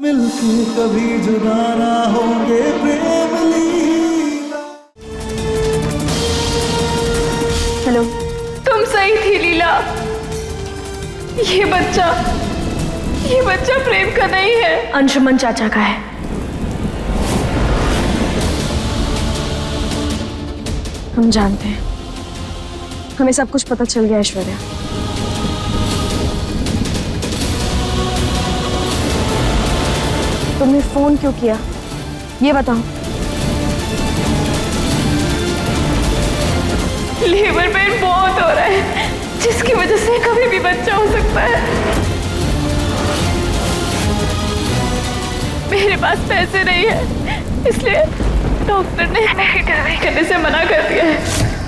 मिलके कभी जुदा ना होंगे प्रेम लीला। हेलो। तुम सही थी लीला। ये बच्चा प्रेम का नहीं है, अंशुमन चाचा का है। हम जानते हैं, हमें सब कुछ पता चल गया ऐश्वर्या। तुमने फोन क्यों किया ये बताओ। लेबर पेन बहुत हो रहा है, जिसकी वजह से कभी भी बच्चा हो सकता है। मेरे पास पैसे नहीं है, इसलिए डॉक्टर ने मेरी डिलीवरी करने से मना कर दिया है।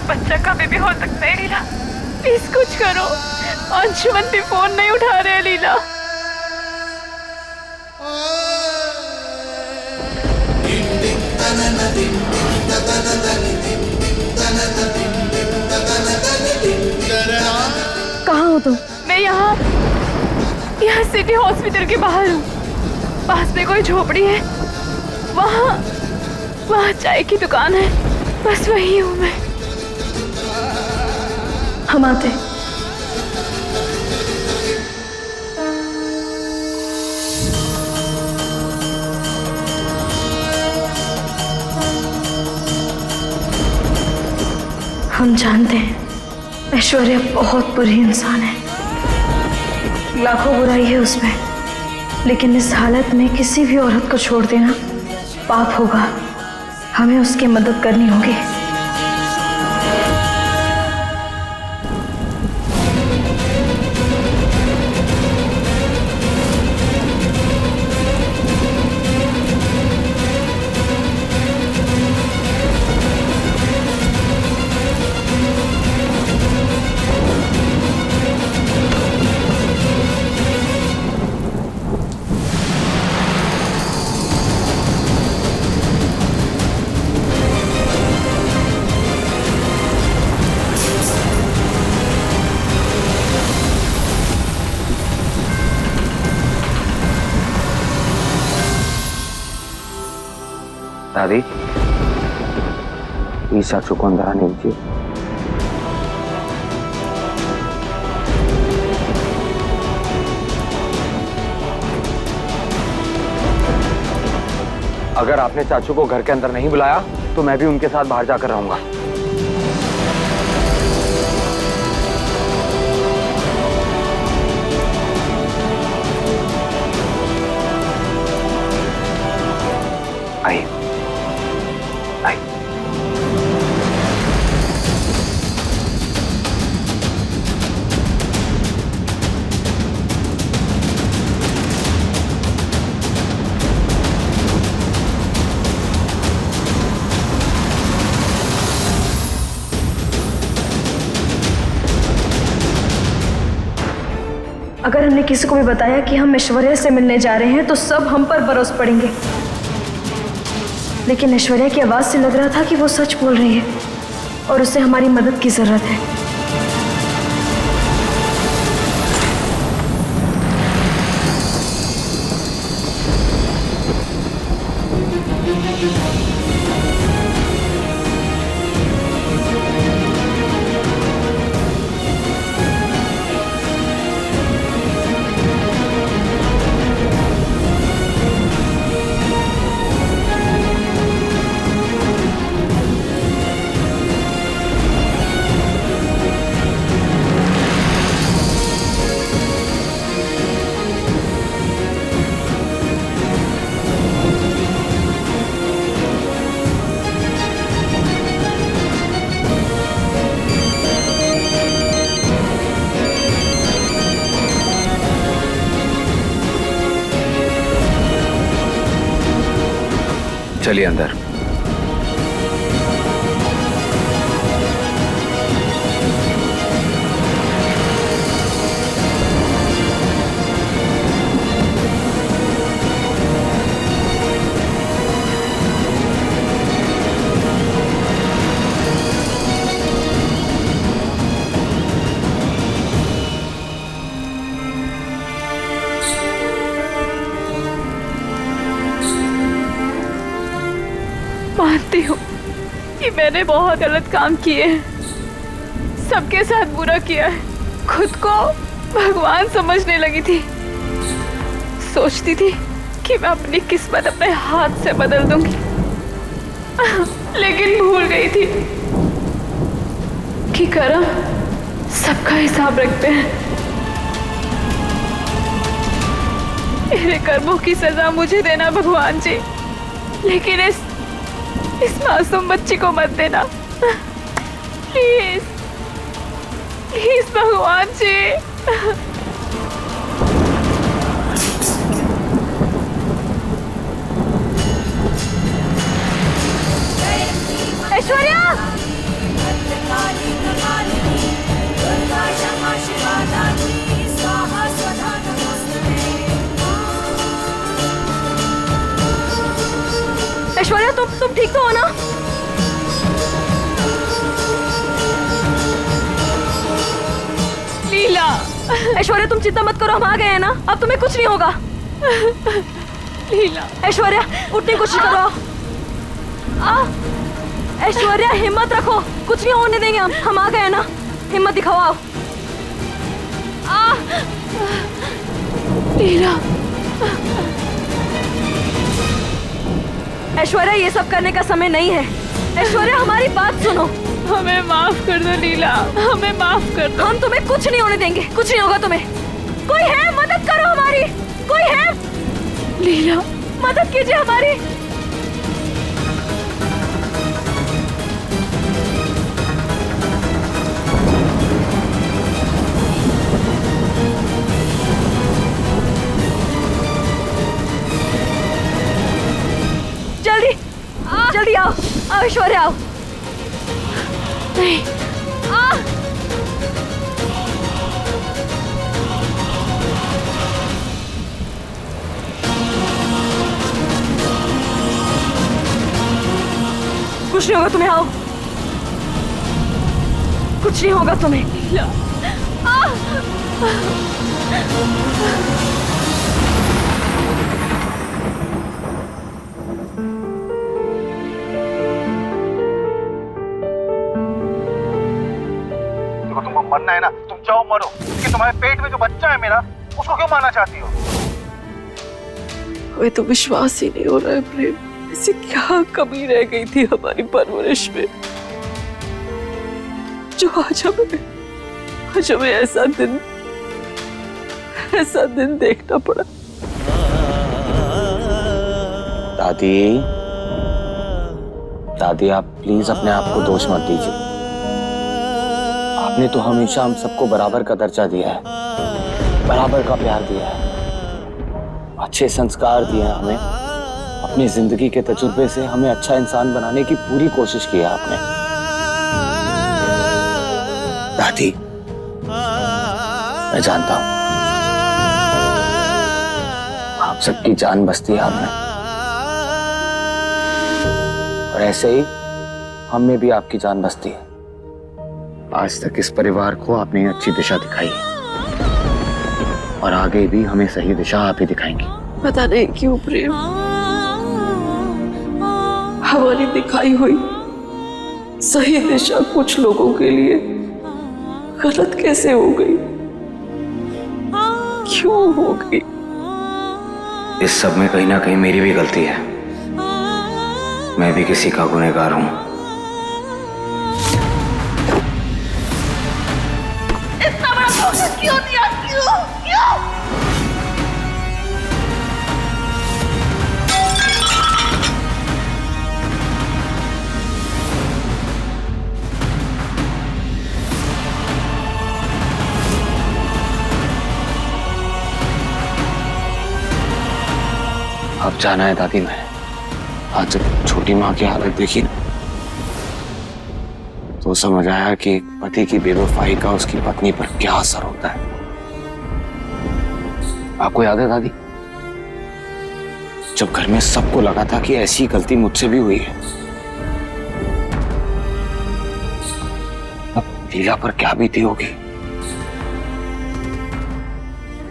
बच्चा कभी भी हो सकता है लीला, प्लीज कुछ करो। अंशुमन भी फोन नहीं उठा रहे लीला। कहाँ हो तुम? मैं यहाँ सिटी हॉस्पिटल के बाहर हूँ। पास में कोई झोपड़ी है, वहाँ चाय की दुकान है, बस वही हूँ मैं। हम आते। हम जानते हैं ऐश्वर्या बहुत बुरी इंसान है, लाखों बुराई है उसमें, लेकिन इस हालत में किसी भी औरत को छोड़ देना पाप होगा। हमें उसकी मदद करनी होगी। दादी, इस चाचू को अंदर आने दीजिए। अगर आपने चाचू को घर के अंदर नहीं बुलाया तो मैं भी उनके साथ बाहर जाकर रहूंगा। आइए। अगर हमने किसी को भी बताया कि हम ऐश्वर्या से मिलने जा रहे हैं तो सब हम पर बरस पड़ेंगे, लेकिन ऐश्वर्या की आवाज से लग रहा था कि वो सच बोल रही है और उसे हमारी मदद की जरूरत है। चलिए अंदर। जानती हूँ कि मैंने बहुत गलत काम किए हैं, सबके साथ बुरा किया है। खुद को भगवान समझने लगी थी, सोचती थी कि मैं अपनी किस्मत अपने हाथ से बदल दूंगी, लेकिन भूल गई थी कि कर्म सबका हिसाब रखते हैं। मेरे कर्मों की सजा मुझे देना भगवान जी, लेकिन इस मासूम बच्ची को मत देना, प्लीज प्लीज भगवान जी। ऐश्वर्या, ऐश्वर्या, तुम ठीक तो हो ना? लीला, ऐश्वर्या तुम चिंता मत करो, हम आ गए हैं ना, अब तुम्हें कुछ नहीं होगा। लीला, ऐश्वर्या उठने की कोशिश करो। ऐश्वर्या हिम्मत रखो, कुछ नहीं होने देंगे हम आ गए हैं ना, हिम्मत दिखाओ आओ। लीला, ऐश्वर्या ये सब करने का समय नहीं है। ऐश्वर्या हमारी बात सुनो। हमें माफ कर दो लीला, हमें माफ कर दो। हम तुम्हें कुछ नहीं होने देंगे, कुछ नहीं होगा तुम्हें। कोई है, मदद करो हमारी, कोई है? लीला, मदद कीजिए हमारी। जल्दी जल्दी आओ, आओ ऐश्वर्या आओ। नहीं, कुछ नहीं होगा तुम्हें, आओ, कुछ नहीं होगा तुम्हें। लीला, तुमको मरना है ना, तुम जाओ मरो, कि तुम्हारे पेट में जो बच्चा है मेरा, उसको क्यों मारना चाहती हो? हमें तो विश्वास ही नहीं हो रहा है प्रेम, ऐसी क्या कमी रह गई थी हमारी परवरिश में जो आज हमें ऐसा दिन देखना पड़ा। दादी आप प्लीज अपने आप को दोष मत दीजिए। आपने तो हमेशा हम सबको बराबर का दर्जा दिया है, बराबर का प्यार दिया है, अच्छे संस्कार दिए हैं हमें। अपनी जिंदगी के तजुर्बे से हमें अच्छा इंसान बनाने की पूरी कोशिश की है आपने। दादी, मैं जानता हूं आप सबकी जान बसती है आपने, और ऐसे ही हम में भी आपकी जान बसती है। आज तक इस परिवार को आपने अच्छी दिशा दिखाई है, और आगे भी हमें सही दिशा आप ही दिखाएंगी। पता नहीं क्यों प्रेम, हमारी दिखाई हुई सही दिशा कुछ लोगों के लिए गलत कैसे हो गई, क्यों हो गई? इस सब में कहीं ना कहीं मेरी भी गलती है, मैं भी किसी का गुनहगार हूं। इतना बड़ा धोखा क्यों दिया, क्यों? अब जाना है दादी। मैं आज जब छोटी माँ की हालत देखी ना, तो समझ आया कि एक पति की बेवफाई का उसकी पत्नी पर क्या असर होता है। आपको याद है दादी, जब घर में सबको लगा था कि ऐसी गलती मुझसे भी हुई है, अब लीला पर क्या बीती होगी,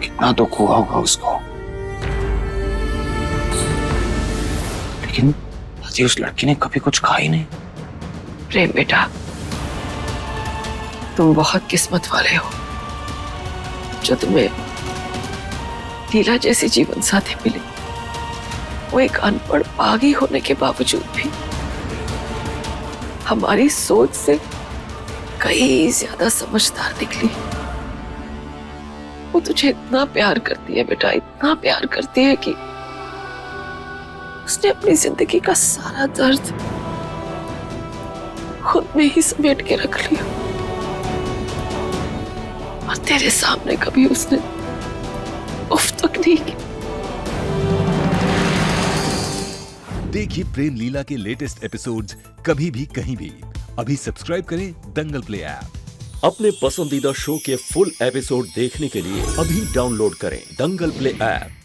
कितना दुख हुआ होगा उसको। लेकिन जी उस लड़की ने कभी कुछ कहा ही नहीं। प्रेम बेटा, तुम बहुत किस्मत वाले हो जो तुम्हें लीला जैसी जीवन साथी मिली। वो एक अनपढ़ बागी होने के बावजूद भी हमारी सोच से कई ज्यादा समझदार निकली। वो तुझे इतना प्यार करती है बेटा, इतना प्यार करती है कि उसने अपनी जिंदगी का सारा दर्द खुद में ही समेट के रख लिया और तेरे सामने कभी उसने उफ तक नहीं की। देखिए प्रेम लीला के लेटेस्ट एपिसोड्स कभी भी कहीं भी। अभी सब्सक्राइब करें दंगल प्ले ऐप। अपने पसंदीदा शो के फुल एपिसोड देखने के लिए अभी डाउनलोड करें दंगल प्ले ऐप।